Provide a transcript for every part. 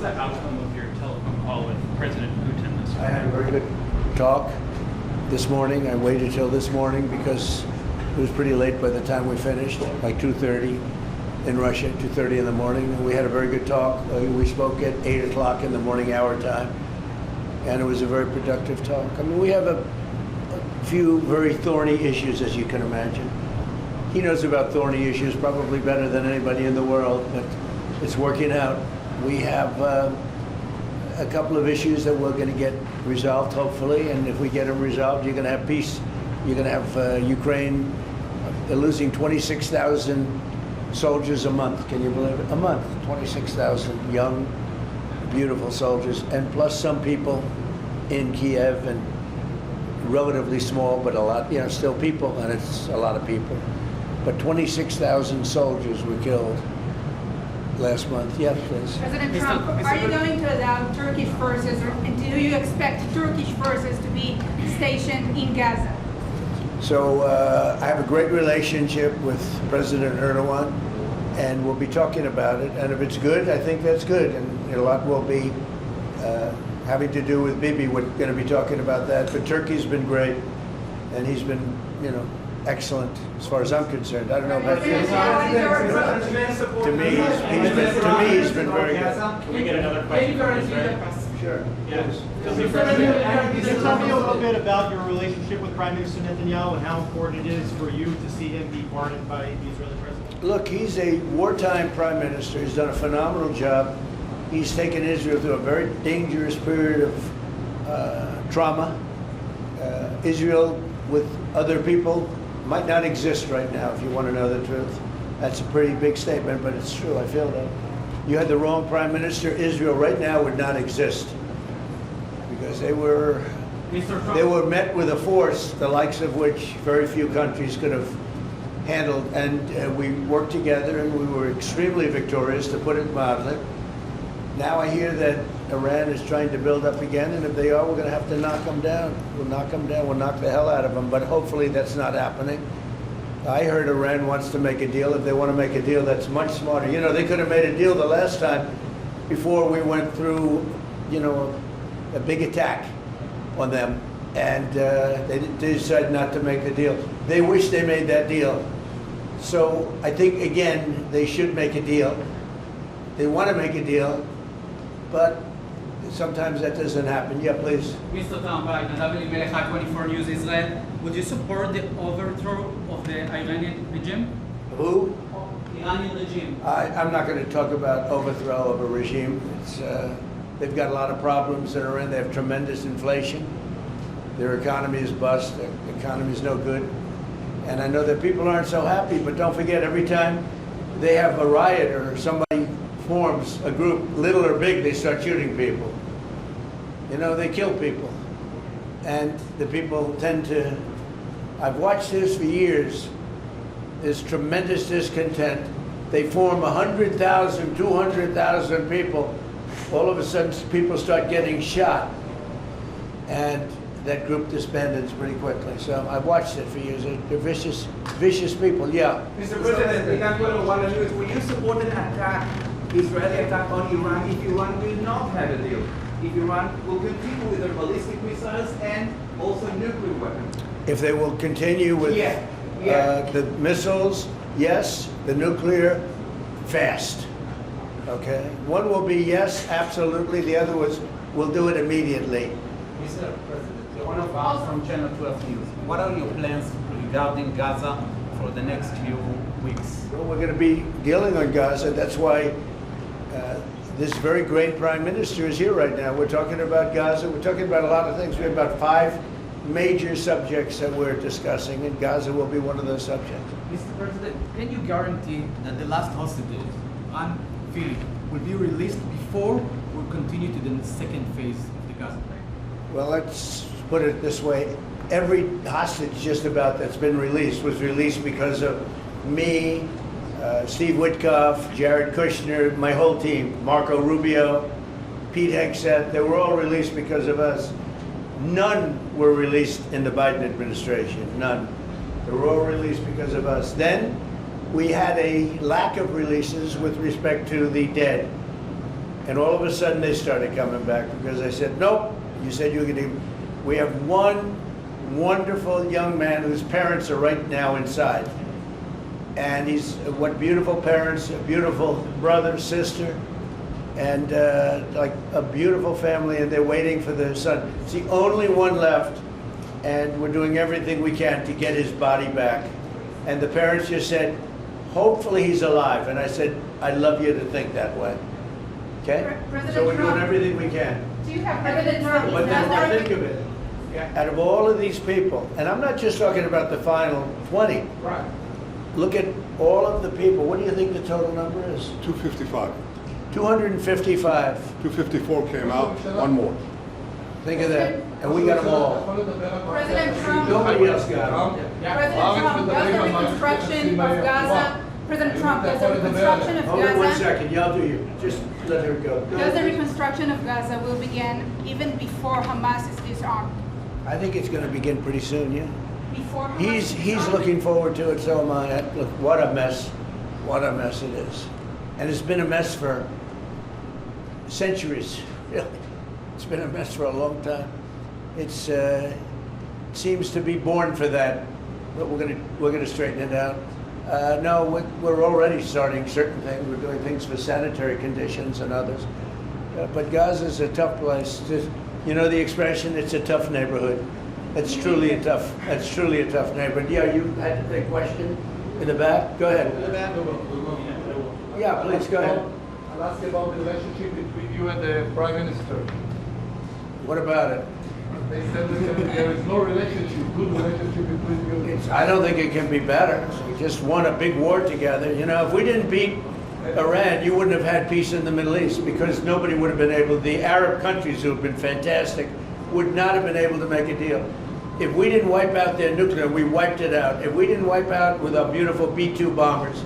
the outcome of your telephone call with President Putin this I had a morning? very good talk this morning. I waited till this morning because it was pretty late by the time we finished, like 2:30 in Russia, 2:30 in the morning. And we had a very good talk. We spoke at 8 o'clock in the morning our time, and it was a very productive talk. I mean, we have a few very thorny issues, as you can imagine. He knows about thorny issues probably better than anybody in the world, but it's working out. We have a couple of issues that we're going to get resolved, hopefully, and if we get them resolved, you're going to have peace. You're going to have Ukraine. They're losing 26,000 soldiers a month. Can you believe it? A month, 26,000 young, beautiful soldiers, and plus some people in Kiev, and relatively small, but a lot, you know, still people, and it's a lot of people. But 26,000 soldiers were killed last month. Yes, please. President Trump, are you going to allow Turkish forces, or do you expect Turkish forces to be stationed in Gaza? So I have a great relationship with President Erdogan, and we'll be talking about it. And if it's good, I think that's good. And a lot will be having to do with Bibi. We're going to be talking about that. But Turkey's been great, and he's been, you know, excellent as far as I'm concerned. I don't know about you. To me, he's been very good. Can we get another question from Israel? Sure. Yes. Can you tell me a little bit about your relationship with Prime Minister Netanyahu and how important it is for you to see him be pardoned by the Israeli president? Look, he's a wartime prime minister. He's done a phenomenal job. He's taken Israel through a very dangerous period of trauma. Israel, with other people, might not exist right now, if you want to know the truth. That's a pretty big statement, but it's true. I feel that. You had the wrong prime minister. Israel right now would not exist because they were met with a force the likes of which very few countries could have handled. And we worked together, and we were extremely victorious, to put it mildly. Now I hear that Iran is trying to build up again, and if they are, we're going to have to knock them down. We'll knock them down. We'll knock the hell out of them. But hopefully that's not happening. I heard Iran wants to make a deal. If they want to make a deal, that's much smarter. You know, they could have made a deal the last time before we went through, you know, a big attack on them, and they decided not to make the deal. They wish they made that deal. So I think, again, they should make a deal. They want to make a deal, but sometimes that doesn't happen. Yeah, please. Mr. Trump, WMLH 24 News Israel. Would you support the overthrow of the Iranian regime? Who? Iranian regime. I'm not going to talk about overthrow of a regime. They've got a lot of problems in Iran. They have tremendous inflation. Their economy is bust. Their economy is no good. And I know that people aren't so happy, but don't forget, every time they have a riot or somebody forms a group, little or big, they start shooting people. You know, they kill people. And the people tend to, I've watched this for years, there's tremendous discontent. They form 100,000, 200,000 people. All of a sudden, people start getting shot. And that group disbands pretty quickly. So I've watched it for years. They're vicious, vicious people, yeah. Mr. President, in that one news, will you support an attack, Israeli attack on Iran if Iran will not have a deal? If Iran will continue with their ballistic missiles and also nuclear weapons? If they will continue with the missiles, yes. The nuclear, fast. Okay? One will be yes, absolutely. The other was, we'll do it immediately. Mr. President, one of us from Channel 12 News. What are your plans regarding Gaza for the next few weeks? Well, we're going to be dealing on Gaza. That's why this very great prime minister is here right now. We're talking about Gaza. We're talking about a lot of things. We have about 5 major subjects that we're discussing, and Gaza will be one of those subjects. Mr. President, can you guarantee that the last hostages, Anne Philip, will be released before we continue to the second phase of the Gaza plan? Well, let's put it this way. Every hostage just about that's been released was released because of me, Steve Witkoff, Jared Kushner, my whole team, Marco Rubio, Pete Hegseth. They were all released because of us. None were released in the Biden administration, none. They were all released because of us. Then we had a lack of releases with respect to the dead. And all of a sudden, they started coming back because I said, nope, you said you were going to. We have one wonderful young man whose parents are right now inside. And he's, what beautiful parents, a beautiful brother, sister, and like a beautiful family, and they're waiting for their son. It's the only one left, and we're doing everything we can to get his body back. And the parents just said, hopefully he's alive. And I said, I love you to think that way. Okay? President So we're doing Trump. everything we can. Do you have President Trump? But then think of it. Out of all of these people, and I'm not just talking about the final 20. Right. Look at all of the people. What do you think the total number is? 255. 255. 254 came out, one more. Think of that. And we got them all. President Trump. Nobody else got them. President Trump, does the reconstruction of Gaza, President Trump, does the reconstruction of Hold on 1 Gaza, second. Y'all do you. Just let her go. does the reconstruction of Gaza will begin even before Hamas is disarmed? I think it's going to begin pretty soon, yeah. Before Hamas He's is disarmed? looking forward to it, so am I. Look, what a mess. What a mess it is. And it's been a mess for centuries, really. It's been a mess for a long time. It's seems to be born for that, but we're gonna straighten it out. No, we're already starting certain things. We're doing things for sanitary conditions and others. But Gaza's a tough place. You know the expression, it's a tough neighborhood. That's truly a tough neighborhood. Yeah, you had a question in the back? Go ahead. Yeah, please, go ahead. I'll ask about the relationship between you and the Prime Minister. What about it? They said that there is no relationship, good relationship between you. I don't think it can be better. We just won a big war together. You know, if we didn't beat Iran, you wouldn't have had peace in the Middle East because nobody would have been able, the Arab countries who have been fantastic, would not have been able to make a deal. If we didn't wipe out their nuclear, we wiped it out. If we didn't wipe out with our beautiful B-2 bombers,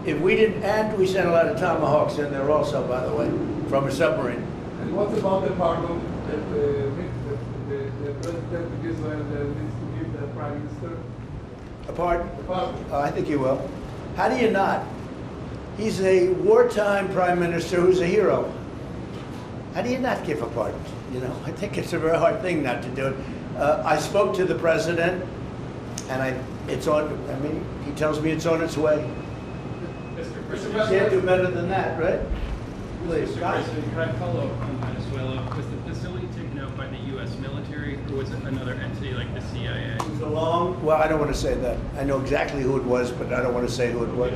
if we didn't, and we sent a lot of Tomahawks in there also, by the way, from a submarine. And what about the pardon that the President of Israel needs to give the Prime Minister? A pardon? The pardon. Oh, I think he will. How do you not? He's a wartime prime minister who's a hero. How do you not give a pardon? You know, I think it's a very hard thing not to do it. I spoke to the president, and it's on. I mean, he tells me it's on its way. Mr. You can't do better than that, right? Please. Mr. President, can I follow up on Venezuela? Was the facility taken out by the U.S. military, or was it another entity like the CIA? It was along. Well, I don't want to say that. I know exactly who it was, but I don't want to say who it was.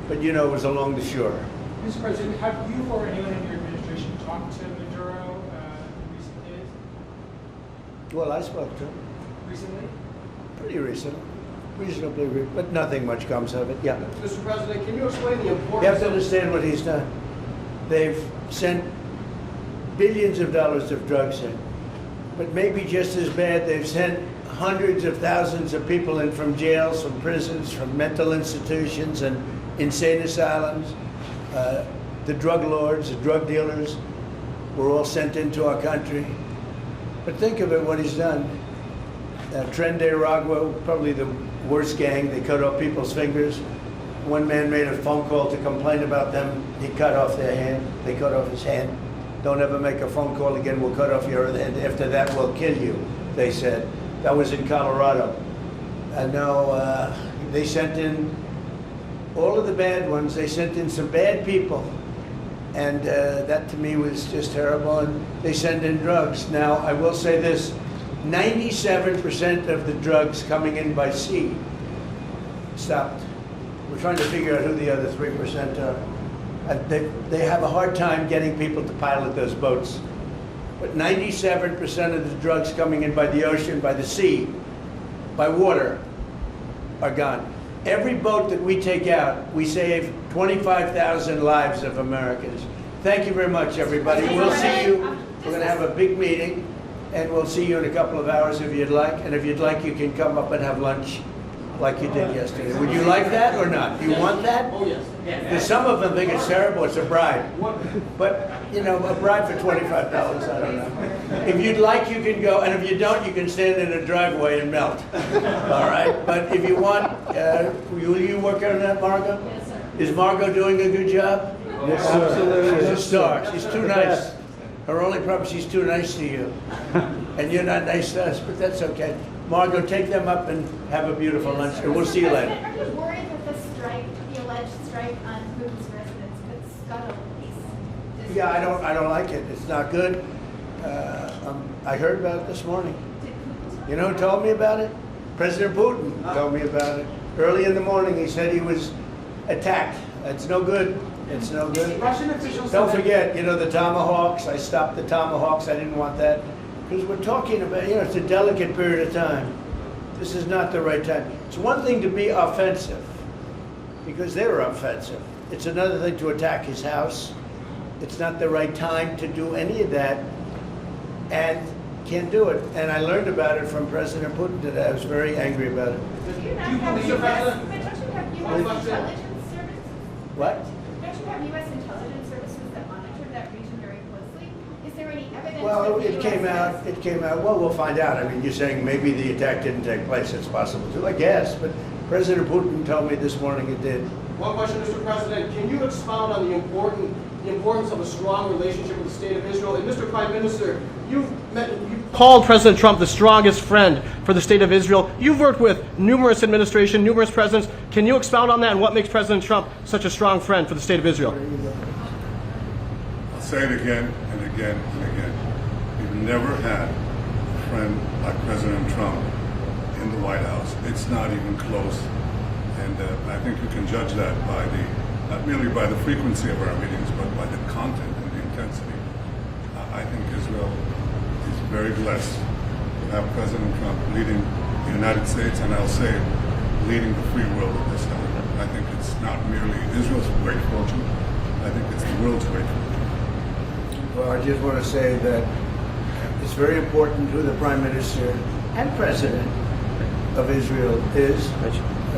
But you know, it was along the shore. Mr. President, have you or anyone in your administration talked to Maduro in recent days? Well, I spoke to him Recently? pretty recently, reasonably, but nothing much comes of it. Yeah. Mr. President, can you explain the You importance have to understand what he's done. They've sent billions of dollars of drugs in, but maybe just as bad, they've sent hundreds of thousands of people in from jails, from prisons, from mental institutions and insane asylums. The drug lords, the drug dealers were all sent into our country. But think of it, what he's done. Tren de Aragua, probably the worst gang. They cut off people's fingers. One man made a phone call to complain about them. He cut off their hand. They cut off his hand. Don't ever make a phone call again. We'll cut off your other hand. After that, we'll kill you, they said. That was in Colorado. And now they sent in all of the bad ones. They sent in some bad people. And that to me was just terrible. And they send in drugs. Now, I will say this. 97% of the drugs coming in by sea stopped. We're trying to figure out who the other 3% are. They have a hard time getting people to pilot those boats. But 97% of the drugs coming in by the ocean, by the sea, by water, are gone. Every boat that we take out, we save 25,000 lives of Americans. Thank you very much, everybody. We'll see you. We're going to have a big meeting, and we'll see you in a couple of hours if you'd like. And if you'd like, you can come up and have lunch like you did yesterday. Would you like that or not? Do you want that? Oh, yes. Because some of them think it's terrible, it's a bribe. But, you know, a bribe for $25, I don't know. If you'd like, you can go, and if you don't, you can stand in a driveway and melt. All right? But if you want, will you work on that, Margot? Yes, sir. Is Margot doing a good job? Yes, sir. She's a star. She's too nice. Her only problem, she's too nice to you. And you're not nice to us, but that's okay. Margot, take them up and have a beautiful lunch, and we'll see you later. Are you worried that the alleged strike on Putin's residence could scuttle peace? Yeah, I don't like it. It's not good. I heard about it this morning. You know who told me about it? President Putin told me about it. Early in the morning, he said he was attacked. It's no good. It's no good. Russian officials Don't forget, you know, the tomahawks. I stopped the tomahawks. I didn't want that. Because we're talking about, you know, it's a delicate period of time. This is not the right time. It's one thing to be offensive, because they were offensive. It's another thing to attack his house. It's not the right time to do any of that, and can't do it. And I learned about it from President Putin today. I was very angry about it. Do you not have U.S. But don't you have U.S. intelligence services? What? Don't you have U.S. intelligence services that monitor that region very closely? Is there any evidence? Well, that the it came US out. It came out. Well, we'll find out. I mean, you're saying maybe the attack didn't take place. It's possible too, I guess. But President Putin told me this morning it did. One question, Mr. President. Can you expound on the importance of a strong relationship with the State of Israel? And Mr. Prime Minister, you called President Trump the strongest friend for the State of Israel. You've worked with numerous administrations, numerous presidents. Can you expound on that and what makes President Trump such a strong friend for the State of Israel? I'll say it again and again and again. We've never had a friend like President Trump in the White House. It's not even close. And I think you can judge that by not merely by the frequency of our meetings, but by the content and the intensity. I think Israel is very blessed to have President Trump leading the United States, and I'll say leading the free world at this time. I think it's not merely Israel's great fortune, I think it's the world's great fortune. Well, I just want to say that it's very important who the Prime Minister and President of Israel is.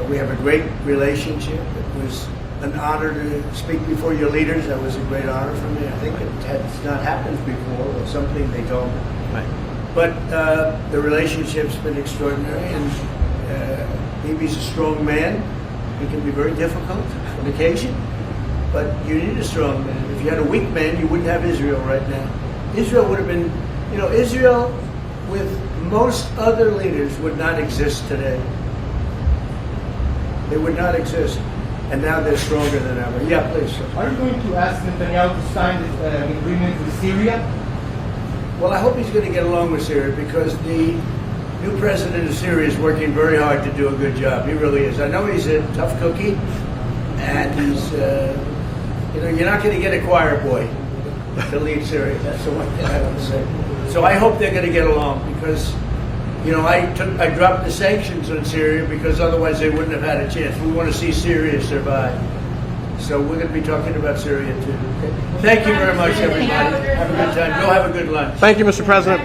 We have a great relationship. It was an honor to speak before your leaders. That was a great honor for me. I think it has not happened before, or something they told me. Right. But the relationship's been extraordinary, and he's a strong man. He can be very difficult on occasion, but you need a strong man. If you had a weak man, you wouldn't have Israel right now. Israel would have been, you know, Israel with most other leaders would not exist today. They would not exist. And now they're stronger than ever. Yeah, please, sir. Are you going to ask Netanyahu to sign this agreement with Syria? Well, I hope he's going to get along with Syria, because the new president of Syria is working very hard to do a good job. He really is. I know he's a tough cookie, and he's, you know, you're not going to get a choir boy to lead Syria. That's the one thing I want to say. So I hope they're going to get along, because, you know, I dropped the sanctions on Syria because otherwise they wouldn't have had a chance. We want to see Syria survive. So we're going to be talking about Syria too. Thank you very much, everybody. Have a good time. Go have a good lunch. Thank you, Mr. President.